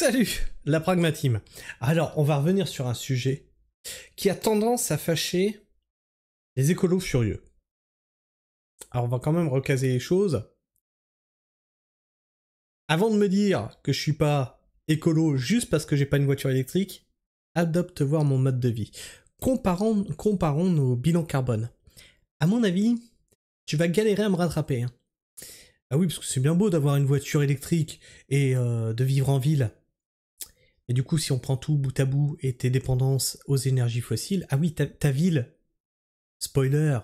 Salut, la pragmatime. Alors, on va revenir sur un sujet qui a tendance à fâcher les écolos furieux. Alors, on va quand même recaser les choses. Avant de me dire que je suis pas écolo juste parce que j'ai pas une voiture électrique, adopte voir mon mode de vie. Comparons nos bilans carbone. À mon avis, tu vas galérer à me rattraper. Hein. Ah oui, parce que c'est bien beau d'avoir une voiture électrique et de vivre en ville. Et du coup, si on prend tout bout à bout et tes dépendances aux énergies fossiles, ah oui, ta ville, spoiler,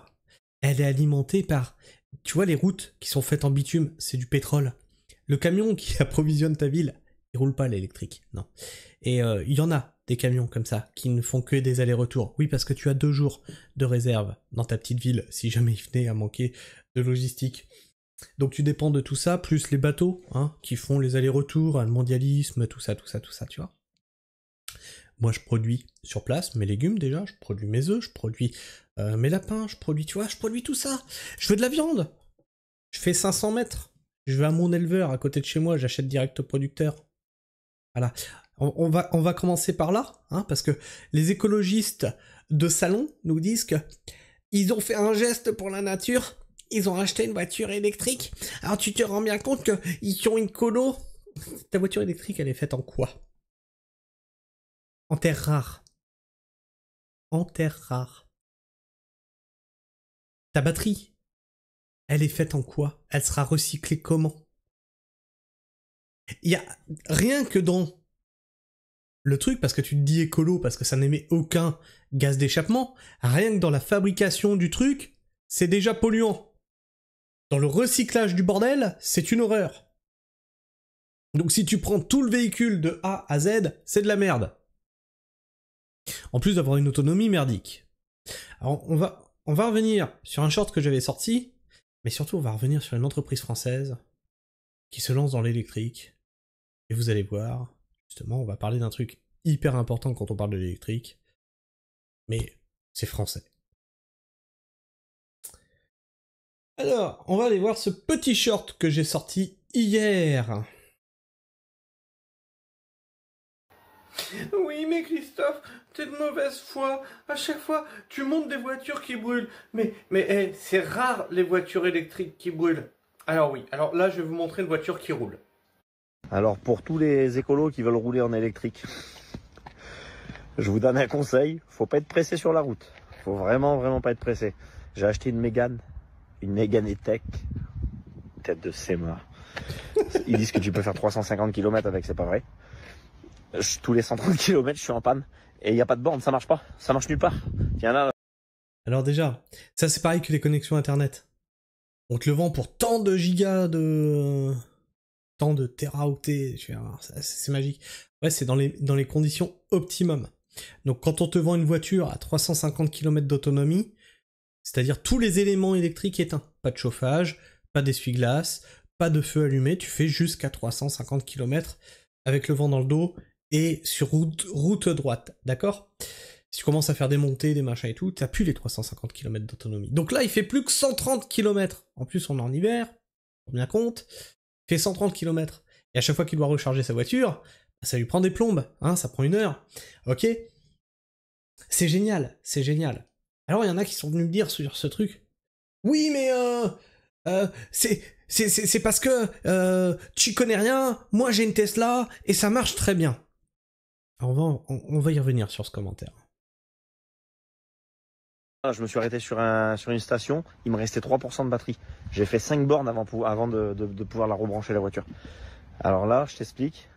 elle est alimentée par, tu vois, les routes qui sont faites en bitume, c'est du pétrole. Le camion qui approvisionne ta ville, il roule pas à l'électrique, non. Et il y en a des camions comme ça, qui ne font que des allers-retours. Oui, parce que tu as 2 jours de réserve dans ta petite ville, si jamais il venait à manquer de logistique. Donc tu dépends de tout ça, plus les bateaux, hein, qui font les allers-retours, le mondialisme, tout ça, tu vois. Moi, je produis sur place mes légumes déjà, je produis mes œufs, je produis mes lapins, je produis, tu vois, je produis tout ça. Je veux de la viande. Je fais 500 mètres. Je vais à mon éleveur à côté de chez moi, j'achète direct au producteur. Voilà. On va commencer par là, hein, parce que les écologistes de salon nous disent que ils ont fait un geste pour la nature, ils ont acheté une voiture électrique. Alors tu te rends bien compte qu'ils ont une colo. Ta voiture électrique, elle est faite en quoi? En terre rare. En terre rare. Ta batterie, elle est faite en quoi? Elle sera recyclée comment? Il y a rien que dans le truc, parce que tu te dis écolo, parce que ça n'émet aucun gaz d'échappement, rien que dans la fabrication du truc, c'est déjà polluant. Dans le recyclage du bordel, c'est une horreur. Donc si tu prends tout le véhicule de A à Z, c'est de la merde. En plus d'avoir une autonomie merdique. Alors on va revenir sur un short que j'avais sorti, mais surtout on va revenir sur une entreprise française qui se lance dans l'électrique. Et vous allez voir, justement, on va parler d'un truc hyper important quand on parle de l'électrique, mais c'est français. Alors, on va aller voir ce petit short que j'ai sorti hier. Oui, mais Christophe, t'es de mauvaise foi. À chaque fois, tu montes des voitures qui brûlent. Mais c'est rare les voitures électriques qui brûlent. Alors oui, alors là, je vais vous montrer une voiture qui roule. Alors pour tous les écolos qui veulent rouler en électrique, je vous donne un conseil, faut pas être pressé sur la route. Faut vraiment pas être pressé. J'ai acheté une Mégane E-Tech, tête de Sema. Ils disent que tu peux faire 350 km avec, c'est pas vrai. Tous les 130 km, je suis en panne. Et il n'y a pas de borne, ça marche pas. Ça marche nulle part. Tiens là. Alors déjà, ça c'est pareil que les connexions internet. On te le vend pour tant de gigas de... tant de teraoctets, c'est magique. Ouais, c'est dans les conditions optimum. Donc quand on te vend une voiture à 350 km d'autonomie, c'est-à-dire tous les éléments électriques éteints, pas de chauffage, pas d'essuie-glace, pas de feu allumé, tu fais jusqu'à 350 km avec le vent dans le dos et sur route droite, d'accord? Si tu commences à faire des montées, des machins et tout, t'as plus les 350 km d'autonomie. Donc là, il fait plus que 130 km. En plus, on est en hiver, on bien compte. Il fait 130 km. Et à chaque fois qu'il doit recharger sa voiture, ça lui prend des plombes, hein, ça prend 1 heure. Ok? C'est génial, c'est génial. Alors il y en a qui sont venus me dire sur ce truc. Oui, mais c'est parce que tu connais rien, moi j'ai une Tesla, et ça marche très bien. Alors on va y revenir sur ce commentaire. Je me suis arrêté sur une station, il me restait 3% de batterie. J'ai fait 5 bornes avant de pouvoir la rebrancher la voiture. Alors là, je t'explique.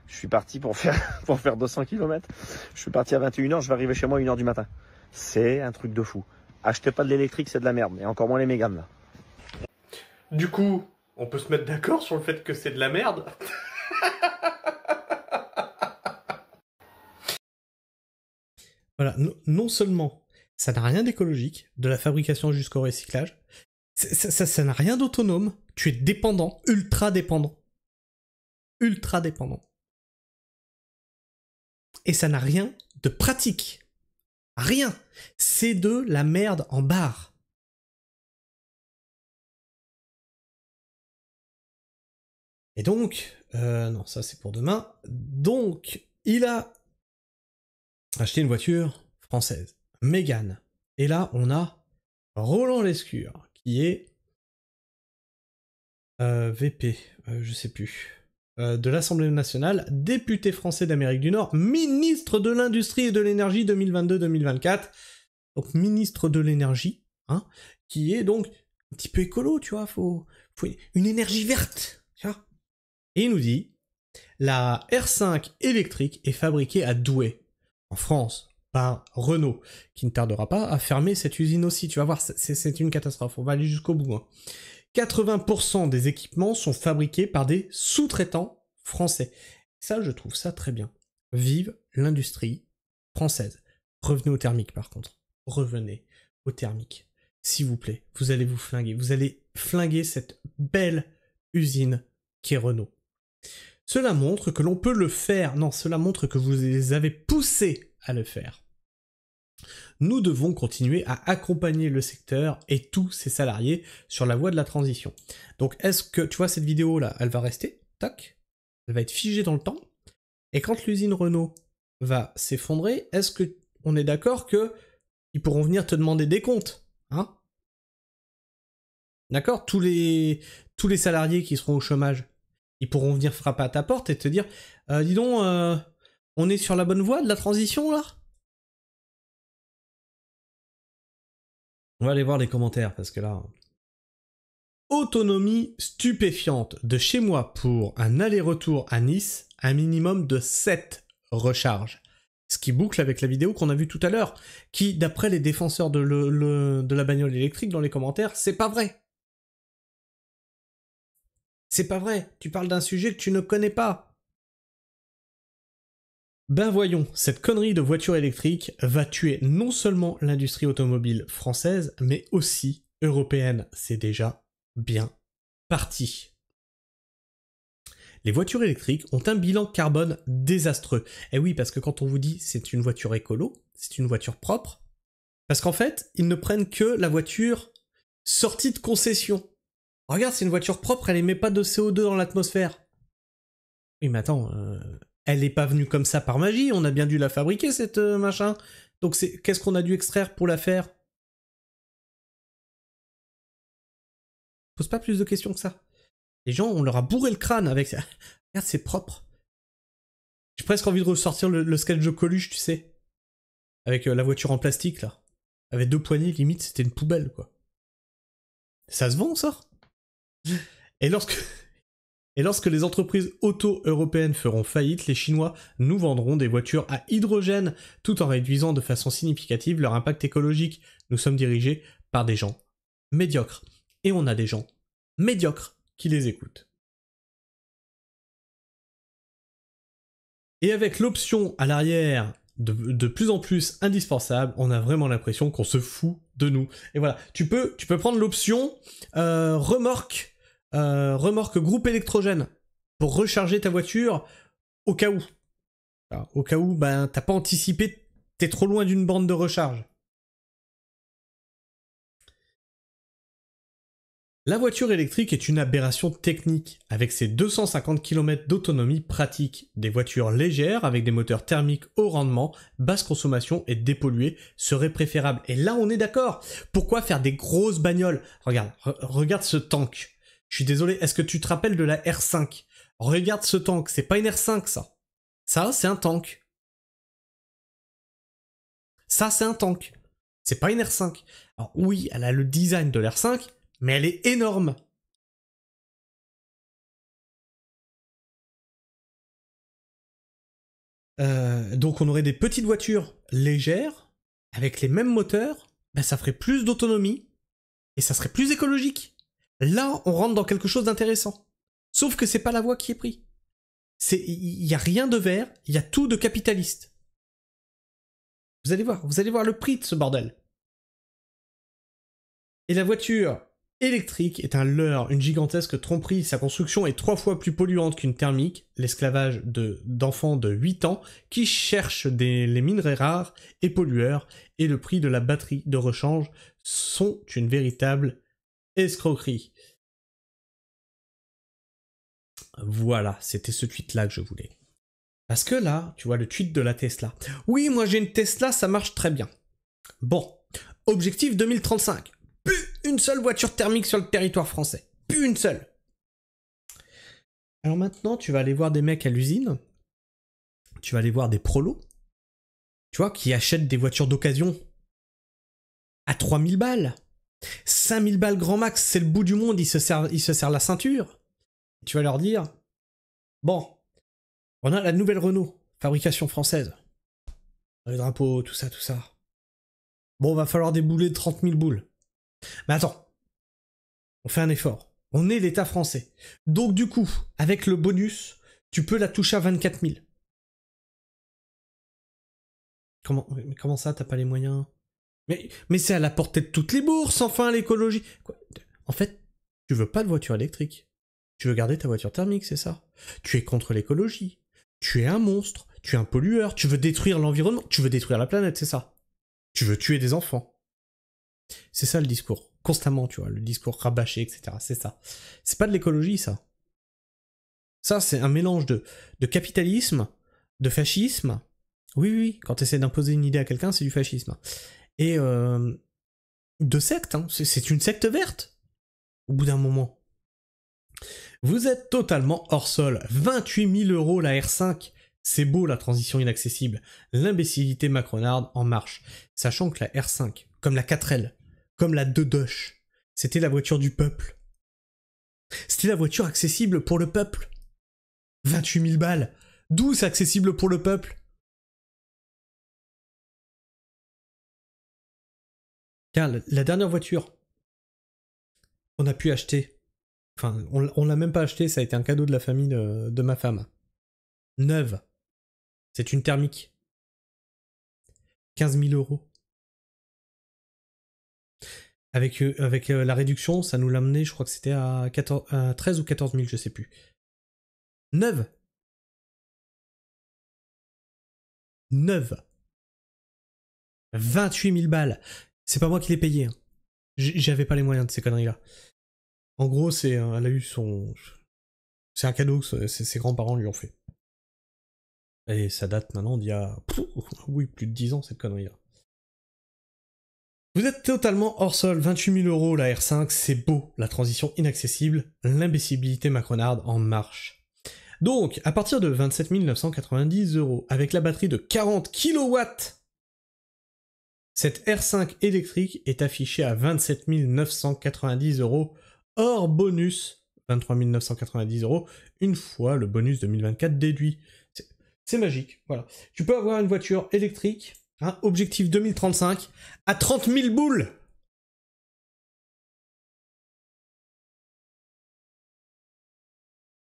Je suis parti pour faire 200 km. Je suis parti à 21h, je vais arriver chez moi à 1h du matin. C'est un truc de fou. Achetez pas de l'électrique, c'est de la merde. Et encore moins les Mégane là. Du coup, on peut se mettre d'accord sur le fait que c'est de la merde. Voilà, non seulement ça n'a rien d'écologique, de la fabrication jusqu'au recyclage, ça n'a rien d'autonome, tu es dépendant, ultra dépendant. Ultra dépendant. Et ça n'a rien de pratique. Rien. C'est de la merde en barre. Et donc, Non, ça c'est pour demain. Donc, il a acheté une voiture française, Mégane. Et là, on a Roland Lescure, qui est VP, je sais plus, de l'Assemblée nationale, député français d'Amérique du Nord, ministre de l'Industrie et de l'Énergie 2022-2024. Donc, ministre de l'Énergie, hein, qui est donc un petit peu écolo, tu vois, faut une énergie verte, tu vois. Et il nous dit, la R5 électrique est fabriquée à Douai, en France, par Renault, qui ne tardera pas à fermer cette usine aussi. Tu vas voir, c'est une catastrophe, on va aller jusqu'au bout. Hein. 80% des équipements sont fabriqués par des sous-traitants français. Ça, je trouve ça très bien. Vive l'industrie française. Revenez au thermique, par contre. Revenez au thermique. S'il vous plaît, vous allez vous flinguer. Vous allez flinguer cette belle usine qui est Renault. Cela montre que l'on peut le faire. Non, cela montre que vous les avez poussés à le faire. Nous devons continuer à accompagner le secteur et tous ses salariés sur la voie de la transition. Donc, est-ce que, tu vois, cette vidéo-là, elle va rester, tac, elle va être figée dans le temps, et quand l'usine Renault va s'effondrer, est-ce que on est d'accord que ils pourront venir te demander des comptes, hein? D'accord? Tous les salariés qui seront au chômage, ils pourront venir frapper à ta porte et te dire dis donc, on est sur la bonne voie de la transition, là? On va aller voir les commentaires, parce que là... Autonomie stupéfiante de chez moi pour un aller-retour à Nice, un minimum de 7 recharges. Ce qui boucle avec la vidéo qu'on a vue tout à l'heure, qui, d'après les défenseurs de la bagnole électrique dans les commentaires, c'est pas vrai. C'est pas vrai, tu parles d'un sujet que tu ne connais pas. Ben voyons, cette connerie de voiture électrique va tuer non seulement l'industrie automobile française, mais aussi européenne. C'est déjà bien parti. Les voitures électriques ont un bilan carbone désastreux. Et oui, parce que quand on vous dit c'est une voiture écolo, c'est une voiture propre, parce qu'en fait, ils ne prennent que la voiture sortie de concession. Regarde, c'est une voiture propre, elle émet pas de CO2 dans l'atmosphère. Oui, mais attends, elle n'est pas venue comme ça par magie, on a bien dû la fabriquer, cette machin. Donc qu'est-ce qu'on a dû extraire pour la faire? Pose pas plus de questions que ça. Les gens, on leur a bourré le crâne avec ça. Regarde, c'est propre. J'ai presque envie de ressortir le sketch de Coluche, tu sais. Avec la voiture en plastique, là. Avec 2 poignées, limite, c'était une poubelle, quoi. Ça se vend, ça? Et lorsque les entreprises auto-européennes feront faillite, les Chinois nous vendront des voitures à hydrogène, tout en réduisant de façon significative leur impact écologique. Nous sommes dirigés par des gens médiocres. Et on a des gens médiocres qui les écoutent. Et avec l'option à l'arrière de plus en plus indispensable, on a vraiment l'impression qu'on se fout de nous. Et voilà, tu peux prendre l'option remorque groupe électrogène pour recharger ta voiture au cas où. Alors, au cas où, ben, t'as pas anticipé, t'es trop loin d'une borne de recharge. La voiture électrique est une aberration technique, avec ses 250 km d'autonomie pratique. Des voitures légères, avec des moteurs thermiques haut rendement, basse consommation et dépolluées, seraient préférables. Et là, on est d'accord. Pourquoi faire des grosses bagnoles? Regarde ce tank. Je suis désolé, est-ce que tu te rappelles de la R5? Regarde ce tank, c'est pas une R5, ça. Ça, c'est un tank. Ça, c'est un tank. C'est pas une R5. Alors oui, elle a le design de l'R5, mais elle est énorme. Donc on aurait des petites voitures légères, avec les mêmes moteurs, ben ça ferait plus d'autonomie, et ça serait plus écologique. Là, on rentre dans quelque chose d'intéressant. Sauf que c'est pas la voie qui est prise. Il y a rien de vert, il y a tout de capitaliste. Vous allez voir le prix de ce bordel. Et la voiture électrique est un leurre, une gigantesque tromperie. Sa construction est 3 fois plus polluante qu'une thermique, l'esclavage d'enfants de 8 ans qui cherchent les minerais rares et pollueurs, et le prix de la batterie de rechange sont une véritable escroquerie. Voilà, c'était ce tweet-là que je voulais. Parce que là, tu vois le tweet de la Tesla. Oui, moi j'ai une Tesla, ça marche très bien. Bon, objectif 2035. Plus une seule voiture thermique sur le territoire français. Plus une seule. Alors maintenant, tu vas aller voir des mecs à l'usine. Tu vas aller voir des prolos. Tu vois, qui achètent des voitures d'occasion à 3000 balles. 5000 balles grand max, c'est le bout du monde, ils se serrent la ceinture. Tu vas leur dire, bon, on a la nouvelle Renault, fabrication française. Les drapeaux, tout ça, tout ça. Bon, va falloir des boulets de 30 000 boules. Mais attends, on fait un effort. On est l'État français. Donc du coup, avec le bonus, tu peux la toucher à 24 000. Comment ça, t'as pas les moyens? Mais c'est à la portée de toutes les bourses, enfin, l'écologie. En fait, tu veux pas de voiture électrique. Tu veux garder ta voiture thermique, c'est ça? Tu es contre l'écologie. Tu es un monstre. Tu es un pollueur. Tu veux détruire l'environnement. Tu veux détruire la planète, c'est ça? Tu veux tuer des enfants. C'est ça le discours. Constamment, tu vois, le discours rabâché, etc. C'est ça. C'est pas de l'écologie, ça. Ça, c'est un mélange de capitalisme, de fascisme. Oui, oui, quand tu essaies d'imposer une idée à quelqu'un, c'est du fascisme. Et de secte, hein. C'est une secte verte. Au bout d'un moment. Vous êtes totalement hors sol. 28 000 € la R5. C'est beau la transition inaccessible. L'imbécilité macronarde en marche. Sachant que la R5, comme la 4L, comme la 2 Dosh, c'était la voiture du peuple. C'était la voiture accessible pour le peuple. 28 000 balles. D'où c'est accessible pour le peuple? Car la dernière voiture qu'on a pu acheter, enfin, on l'a même pas acheté, ça a été un cadeau de la famille de ma femme. Neuve. C'est une thermique. 15 000 €. Avec la réduction, ça nous l'a amené, je crois que c'était à 13 ou 14 000, je sais plus. Neuve. Neuve. 28 000 balles. C'est pas moi qui l'ai payé. Hein. J'avais pas les moyens de ces conneries-là. En gros, elle a eu son... C'est un cadeau que ses grands-parents lui ont fait. Et ça date maintenant d'il y a... oui, plus de 10 ans, cette connerie-là. Vous êtes totalement hors sol, 28 000 € la R5, c'est beau, la transition inaccessible, l'imbécilité macronarde en marche. Donc, à partir de 27 990 €, avec la batterie de 40 kW, cette R5 électrique est affichée à 27 990 €, hors bonus, 23 990 €, une fois le bonus 2024 déduit. C'est magique, voilà. Tu peux avoir une voiture électrique, hein, objectif 2035, à 30 000 boules.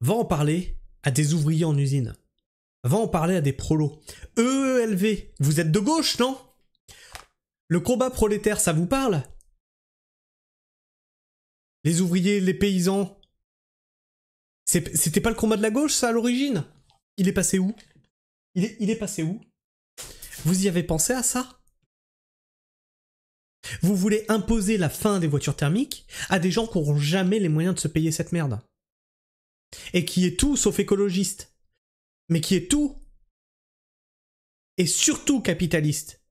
Va en parler à des ouvriers en usine. Va en parler à des prolos. EELV, vous êtes de gauche, non? Le combat prolétaire, ça vous parle? Les ouvriers, les paysans. C'était pas le combat de la gauche, ça, à l'origine? Il est passé où? Il est passé où? Vous y avez pensé à ça? Vous voulez imposer la fin des voitures thermiques à des gens qui n'auront jamais les moyens de se payer cette merde. Et qui est tout sauf écologiste. Mais qui est tout. Et surtout capitaliste.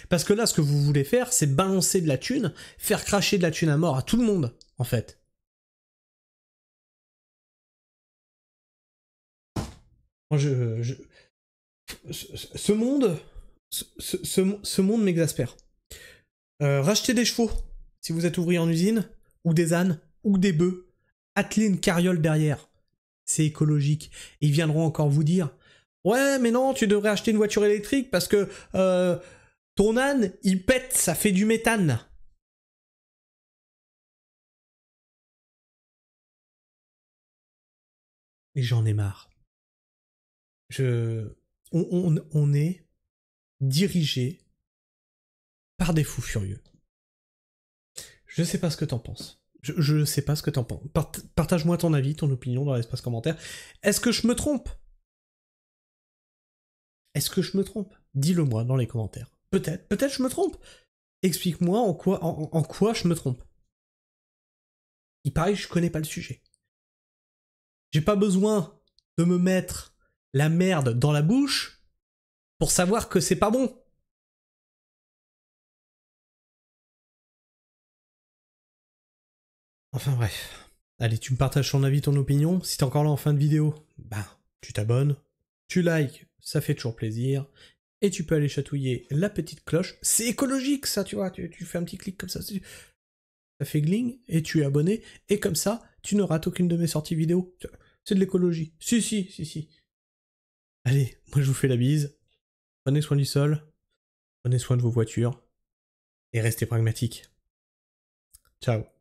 Parce que là, ce que vous voulez faire, c'est balancer de la thune, faire cracher de la thune à mort à tout le monde, en fait. Ce monde m'exaspère. Rachetez des chevaux, si vous êtes ouvrier en usine, ou des ânes, ou des bœufs. Attelez une carriole derrière. C'est écologique. Ils viendront encore vous dire « Ouais, mais non, tu devrais acheter une voiture électrique parce que ton âne, il pète, ça fait du méthane. » Et j'en ai marre. On est dirigé par des fous furieux. Je sais pas ce que t'en penses. Je sais pas ce que t'en penses. Partage-moi ton avis, ton opinion dans l'espace commentaire. Est-ce que je me trompe? Est-ce que je me trompe? Dis-le moi dans les commentaires. Peut-être je me trompe. Explique-moi en quoi je me trompe. Il paraît que je connais pas le sujet. J'ai pas besoin de me mettre la merde dans la bouche pour savoir que c'est pas bon. Enfin bref. Allez, tu me partages ton avis, ton opinion. Si t'es encore là en fin de vidéo, bah, tu t'abonnes, tu likes, ça fait toujours plaisir. Et tu peux aller chatouiller la petite cloche. C'est écologique ça, tu vois. Tu fais un petit clic comme ça. Ça fait gling et tu es abonné. Et comme ça, tu ne rates aucune de mes sorties vidéo. C'est de l'écologie. Si. Allez, moi je vous fais la bise. Prenez soin du sol. Prenez soin de vos voitures. Et restez pragmatiques. Ciao.